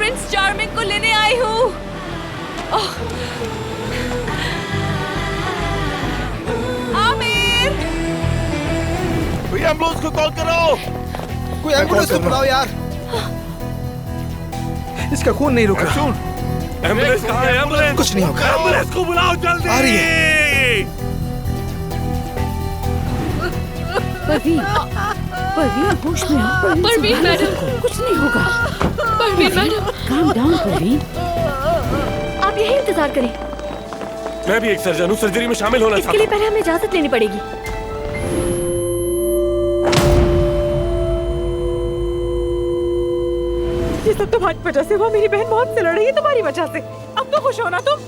Prince charming को लेने आई हूँ। आमिर, कोई एम्बुलेंस को कॉल करो। कोई एम्बुलेंस को बुलाओ यार। इसका खून नहीं रुक रहा। एम्बुलेंस कहाँ है? एम्बुलेंस कुछ नहीं होगा। एम्बुलेंस को बुलाओ जल्दी। आ रही है। परवीन, परवीन होश में आओ। परवीन मैडम, कुछ नहीं होगा। Parveen madam, calm down Parveen. आप यही इंतजार करें। मैं भी एक सर्जन हूँ, सर्जरी में शामिल होना इसके लिए पहले हमें इजाजत लेनी पड़ेगी। ये सब तुम्हारी वजह से हुआ। मेरी बहन मौत से लड़ रही है तुम्हारी वजह से। अब तो खुश हो ना तुम।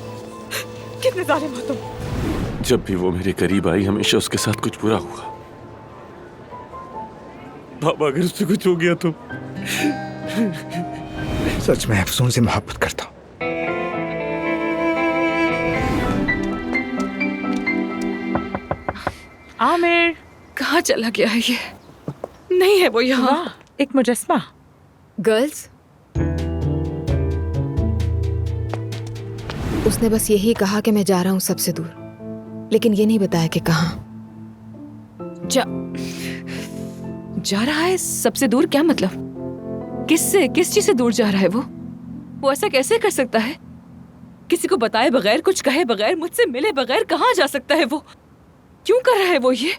कितने जालिम हो तुम। जब भी वो मेरे करीब आई हमेशा उसके साथ कुछ बुरा हुआ। बाबा अगर उससे कुछ हो गया तो। सच में अफसून से मोहब्बत करता हूँ। आमिर, कहाँ चला गया है ये? नहीं है वो यहाँ। एक मुजस्मा। गर्ल्स, उसने बस यही कहा कि मैं जा रहा हूँ सबसे दूर, लेकिन ये नहीं बताया कि कहाँ। जा रहा है सबसे दूर? क्या मतलब? किससे, किस चीज से दूर जा रहा है वो ऐसा कैसे कर सकता है? किसी को बताए बगैर, कुछ कहे बगैर, मुझसे मिले बगैर कहाँ जा सकता है वो? क्यों कर रहा है वो ये?